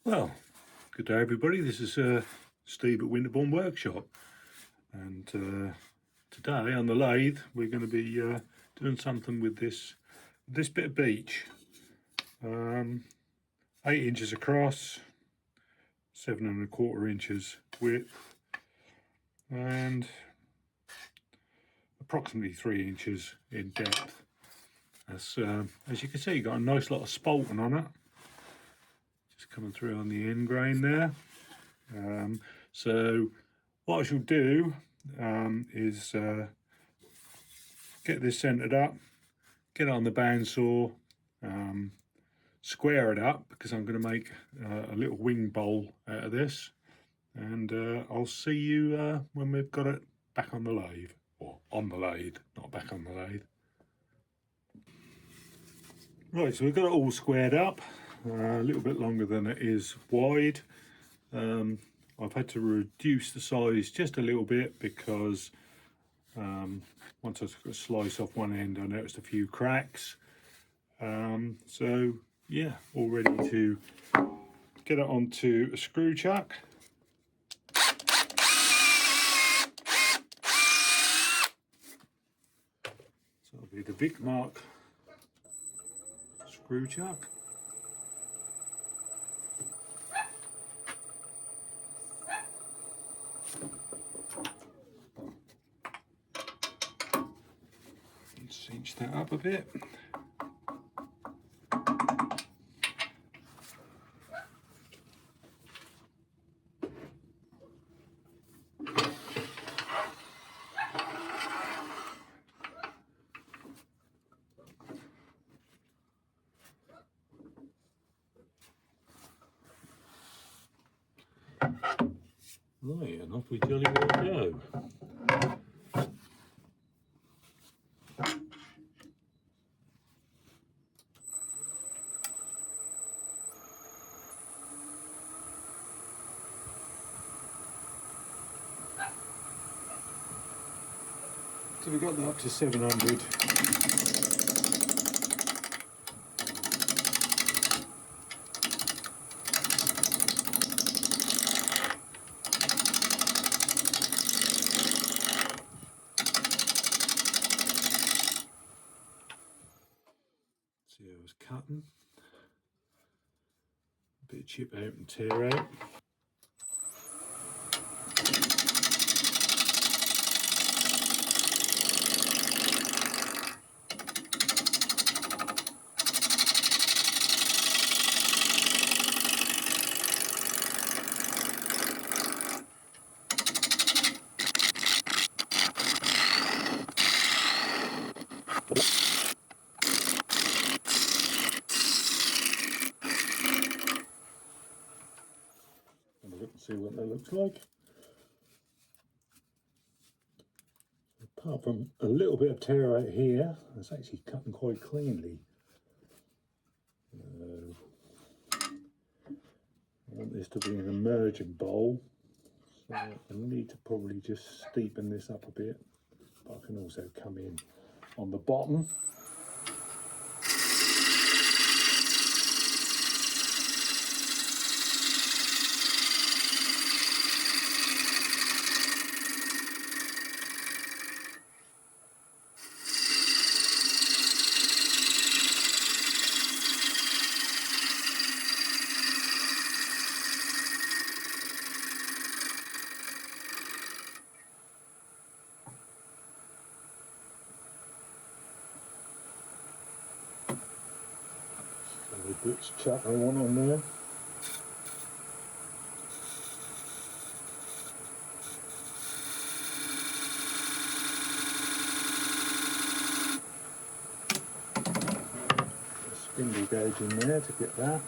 Well, good day everybody, this is Steve at Winterbourne Workshop, and today on the lathe we're going to be doing something with this bit of beech. 8 inches across, 7¼ inches width, and approximately 3 inches in depth. As you can see, got a nice lot of spalting on it. Just coming through on the end grain there. So what I shall do is get this centered up, get it on the bandsaw, square it up because I'm going to make a little wing bowl out of this, and I'll see you when we've got it back on the lathe, or on the lathe, not back on the lathe. Right, so we've got it all squared up, a little bit longer than it is wide. I've had to reduce the size just a little bit because once I took a slice off one end I noticed a few cracks. So yeah, all ready to get it onto a screw chuck. So it'll be the Vic Mark screw chuck. Cinch that up a bit. Right, and off we jolly well go. So we got that up to 700. See, I was cutting. A bit of chip out and tear out. Have a look and see what that looks like. Apart from a little bit of tear out here, it's actually cutting quite cleanly. I want this to be an emerging bowl, so I need to probably just steepen this up a bit, but I can also come in on the bottom. The beech chuck I want on there. A spindle gauge in there to get that.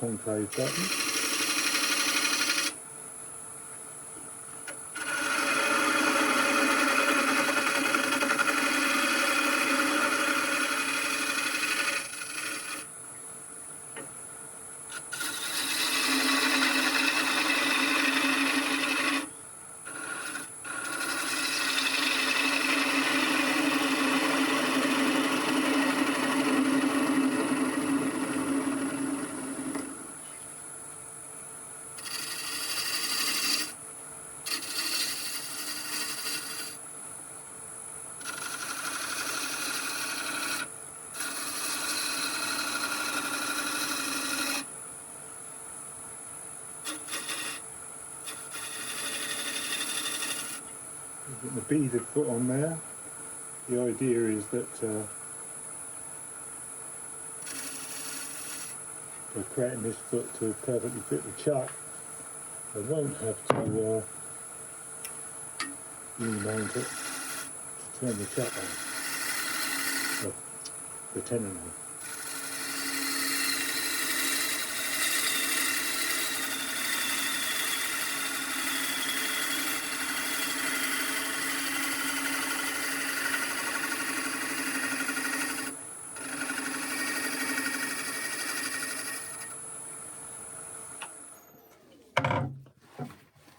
Concave button. Get the beaded foot on there. The idea is that by creating this foot to perfectly fit the chuck, I won't have to remount it to turn the chuck on, or the tenon on.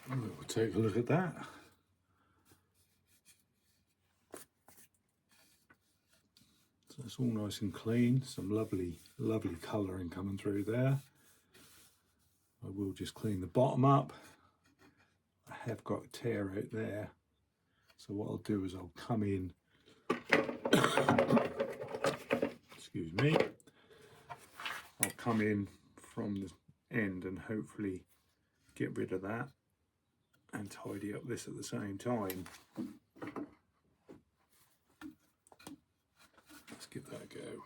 We'll take a look at that. So it's all nice and clean, some lovely colouring coming through there. I will just clean the bottom up. I have got a tear out there, so what I'll do is I'll come in, excuse me, I'll come in from the end and hopefully get rid of that and tidy up this at the same time. Let's give that a go.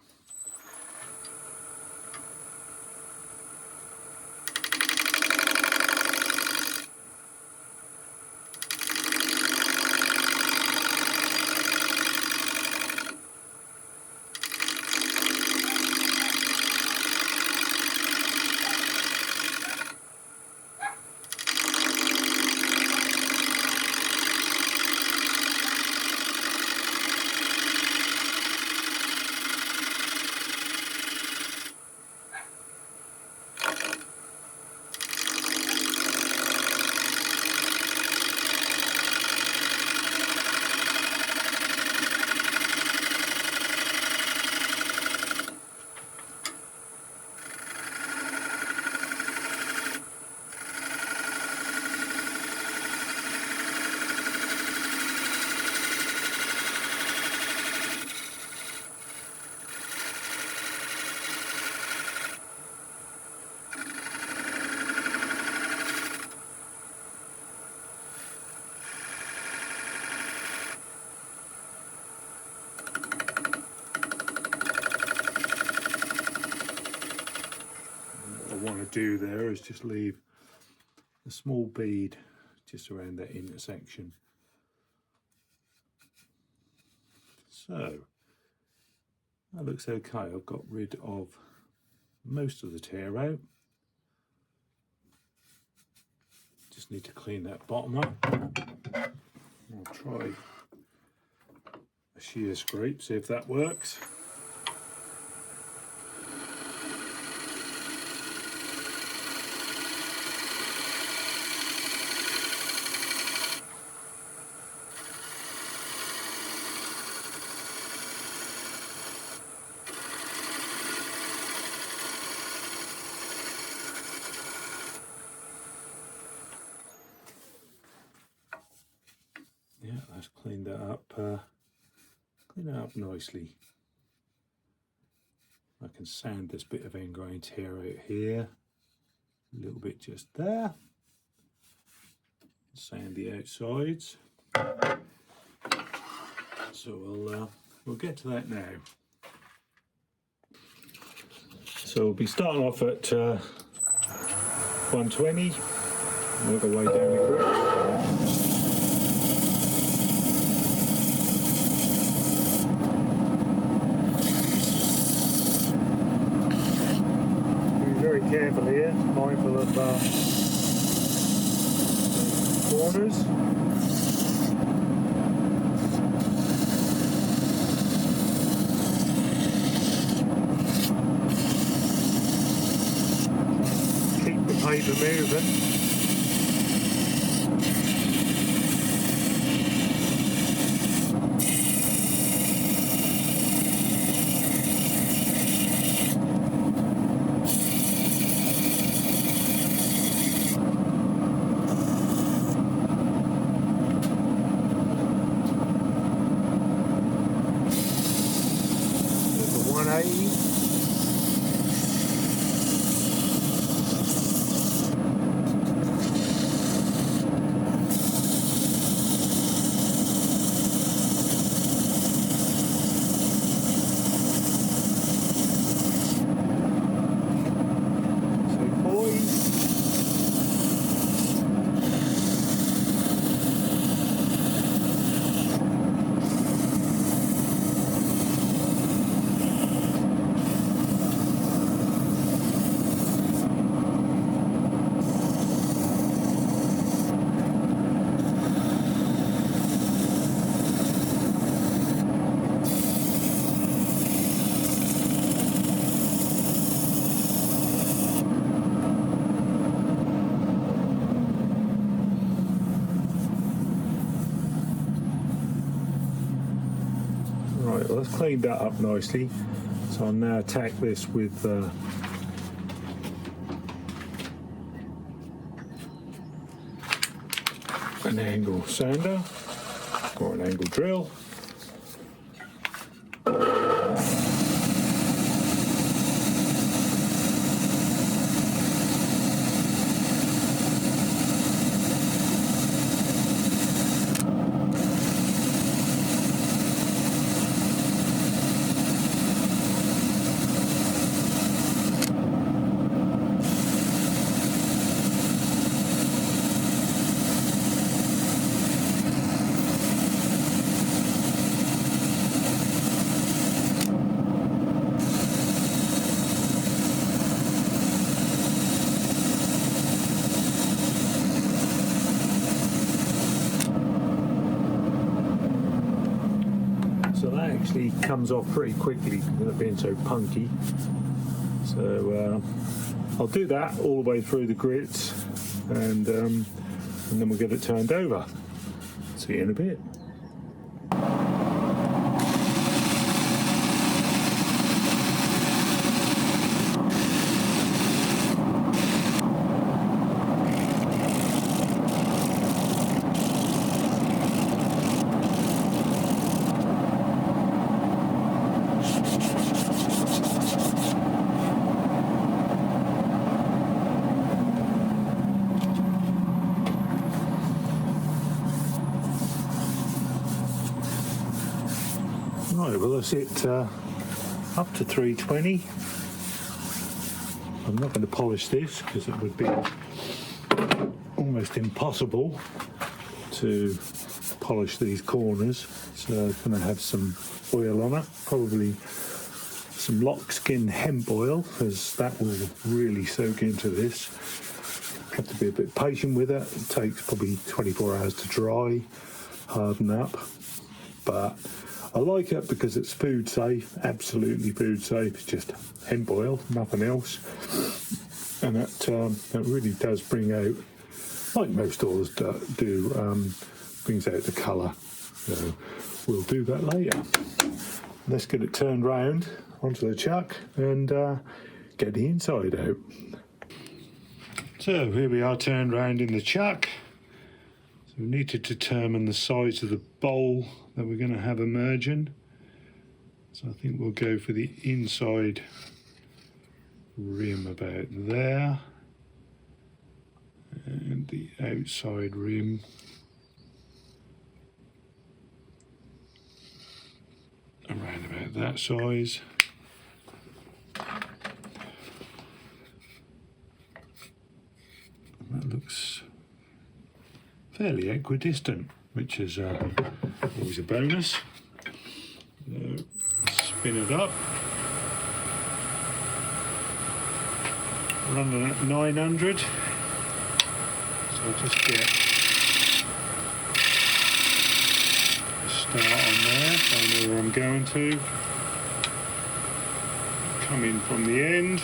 Do there is just leave a small bead just around that intersection. So that looks okay. I've got rid of most of the tear out. Just need to clean that bottom up. I'll try a shear scrape, see if that works. Yeah, let's clean that up. Clean it up nicely. I can sand this bit of end grain tear out here, a little bit just there. Sand the outsides. So we'll get to that now. So we'll be starting off at 120. Work our way down the grip. Very careful here, mindful of corners. Keep the paper moving. Well, that's cleaned that up nicely. So I'll now attack this with an angle sander or an angle drill. So that actually comes off pretty quickly because of being so punky. So I'll do that all the way through the grits, and then we'll get it turned over. See you in a bit. Right, well that's it, up to 320. I'm not going to polish this because it would be almost impossible to polish these corners, so I'm going to have some oil on it, probably some lock skin hemp oil, because that will really soak into this. Have to be a bit patient with it. It takes probably 24 hours to dry, harden up, but I like it because it's food safe, absolutely food safe. It's just hemp oil, nothing else. And that really does bring out, like most oils do, brings out the colour. So we'll do that later. Let's get it turned round onto the chuck and get the inside out. So here we are turned round in the chuck. So we need to determine the size of the bowl that we're going to have emerging. So I think we'll go for the inside rim about there, and the outside rim around about that size. And that looks fairly equidistant, which is always a bonus. So, spin it up. Running at 900. So I'll just get a start on there, so I know where I'm going to. Come in from the end.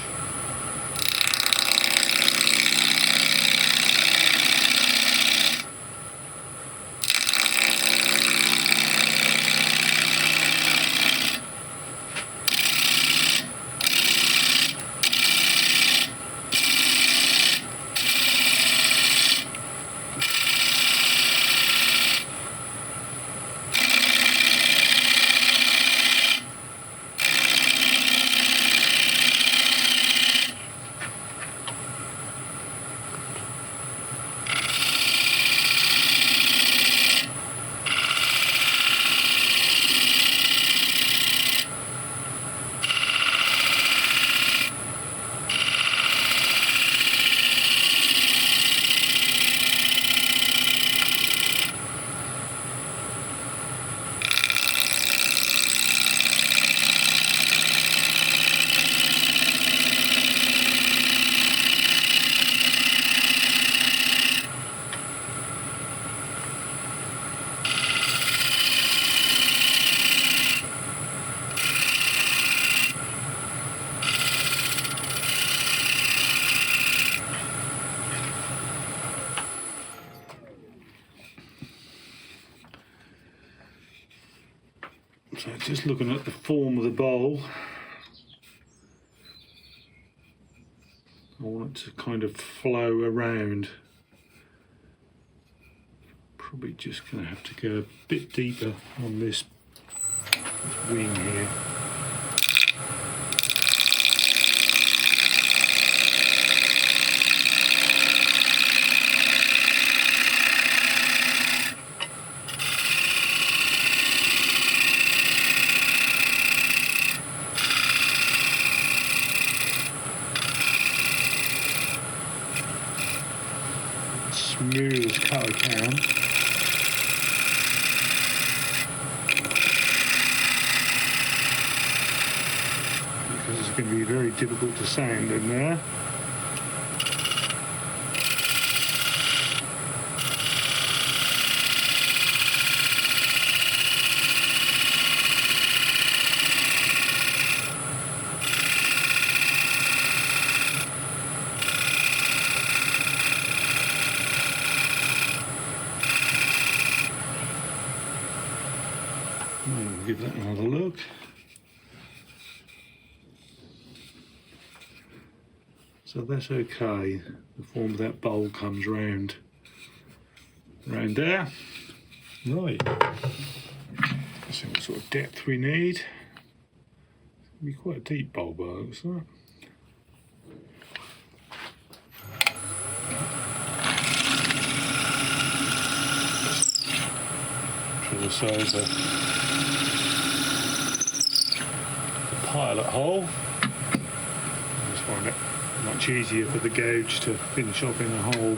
So just looking at the form of the bowl, I want it to kind of flow around. Probably just going to have to go a bit deeper on this wing here. Smooth as cut I can. Because it's going to be very difficult to sand in there. We'll give that another look. So that's okay. The form of that bowl comes round there. Right. Let's see what sort of depth we need. It's going to be quite a deep bowl, but it looks like. For the size of the pilot hole. I just find it much easier for the gouge to finish off in a hole.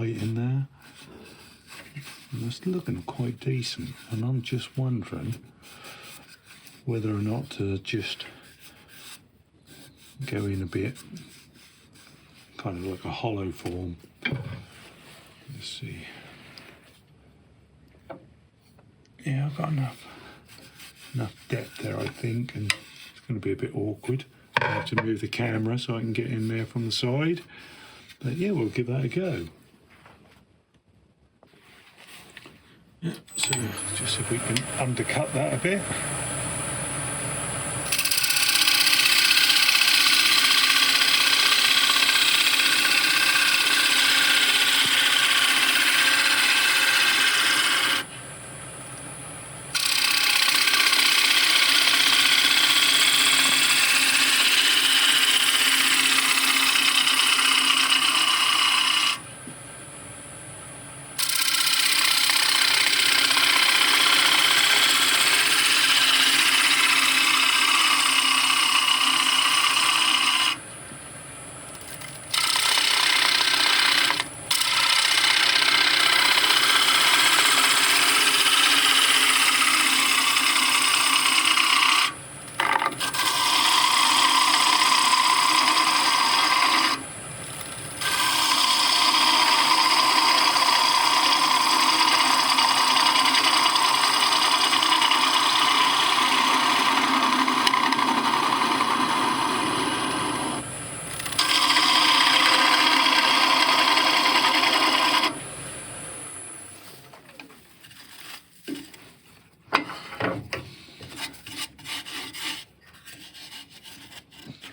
In there, and it's looking quite decent, and I'm just wondering whether or not to just go in a bit, kind of like a hollow form. Let's see. Yeah, I've got enough depth there, I think, and it's going to be a bit awkward. I have to move the camera so I can get in there from the side, but yeah, we'll give that a go. Yeah, so just if we can undercut that a bit.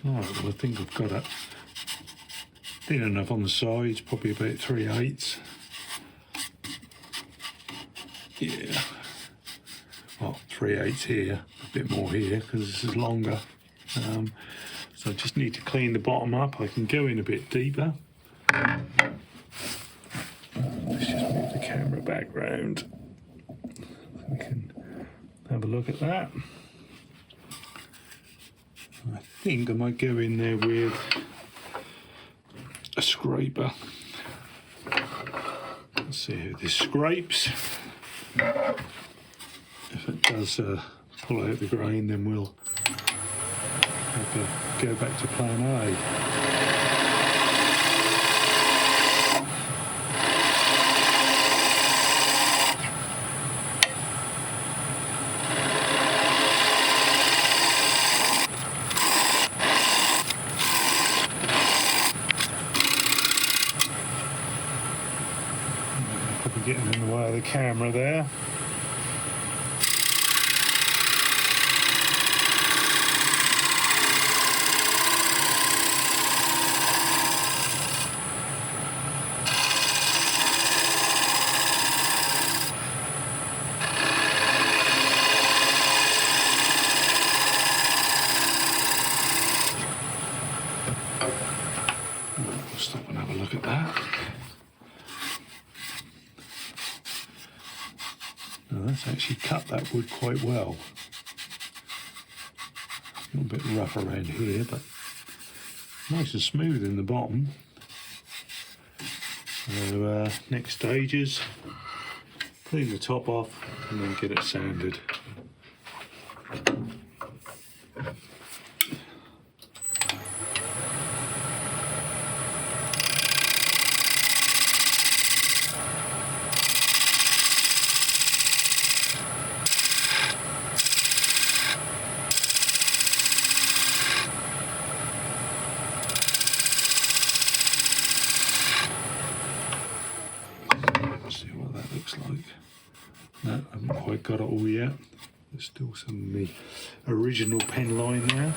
Right, well, I think I've got it thin enough on the sides, probably about 3/8. Yeah, well, 3/8 here, a bit more here because this is longer. So I just need to clean the bottom up. I can go in a bit deeper. Let's just move the camera back round. We can have a look at that. I think I might go in there with a scraper. Let's see how this scrapes. If it does pull out the grain, then we'll have to go back to plan A. Probably getting in the way of the camera there. Stop and have a look at that. Now that's actually cut that wood quite well. A little bit rough around here, but nice and smooth in the bottom. So next stage is clean the top off and then get it sanded. See what that looks like. No, I haven't quite got it all yet. There's still some of the original pen line there.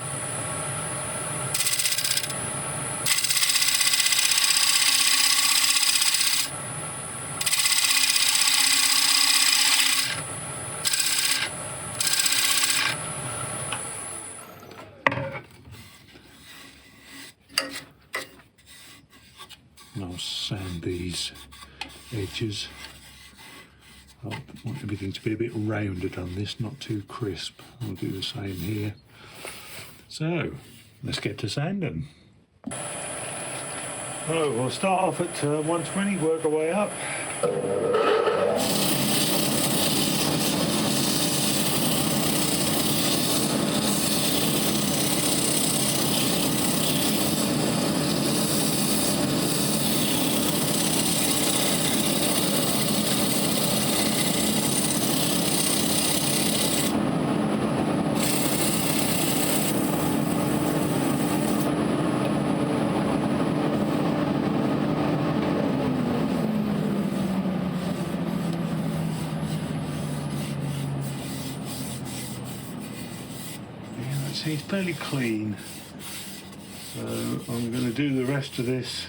And I'll sand these edges. I want everything to be a bit rounded on this, not too crisp. I'll do the same here. So, let's get to sanding. Oh, we'll start off at 120, work our way up. See, it's fairly clean, so I'm going to do the rest of this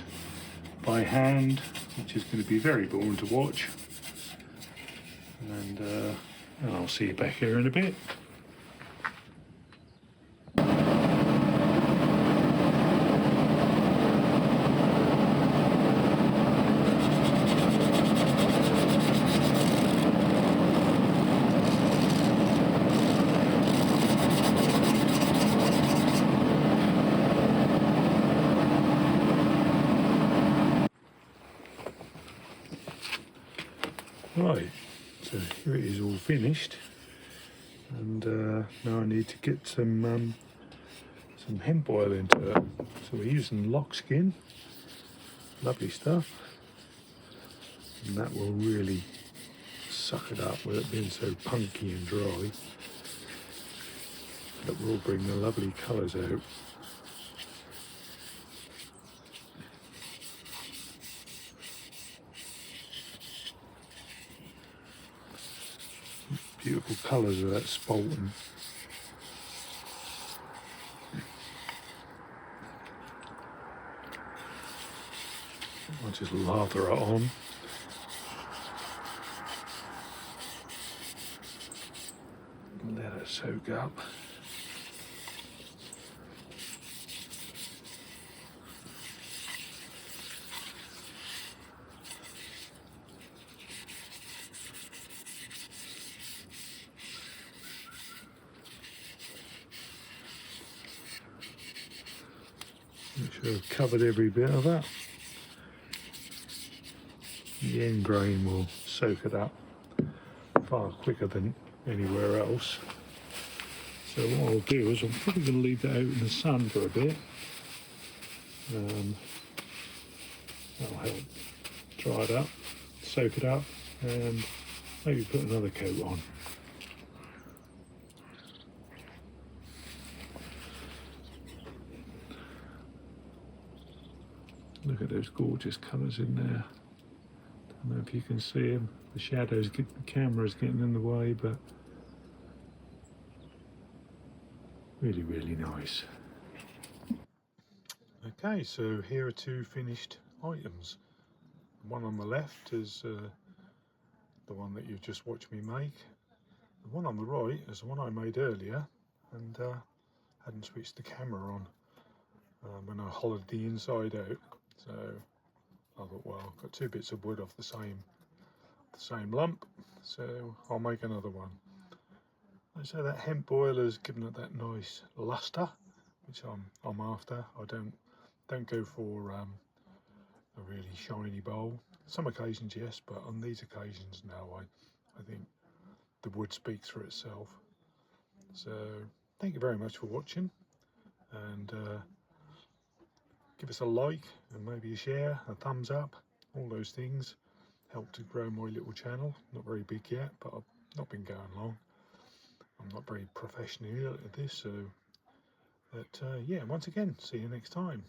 by hand, which is going to be very boring to watch, and I'll see you back here in a bit. Right, so here it is all finished, and now I need to get some hemp oil into it. So we're using lock skin, lovely stuff, and that will really suck it up with it being so punky and dry. That will bring the lovely colours out. Beautiful colours of that spalted. I'll just lather it on. Let it soak up. Make sure I've covered every bit of that. The end grain will soak it up far quicker than anywhere else. So what I'll do is I'm probably going to leave that out in the sun for a bit. That'll help dry it up, soak it up, and maybe put another coat on. Look at those gorgeous colours in there. Don't know if you can see them. The shadows, the camera's getting in the way, but really, really nice. Okay, so here are two finished items. The one on the left is the one that you've just watched me make. The one on the right is the one I made earlier, and hadn't switched the camera on when I hollowed the inside out. So I thought, well, I've got two bits of wood off the same lump, so I'll make another one. So that hemp boiler's given it that nice lustre, which I'm after. I don't go for a really shiny bowl. Some occasions yes, but on these occasions no. I think the wood speaks for itself. So thank you very much for watching, and give us a like and maybe a share, a thumbs up. All those things help to grow my little channel. Not very big yet, but I've not been going long. I'm not very professional at this, so but yeah, once again, see you next time.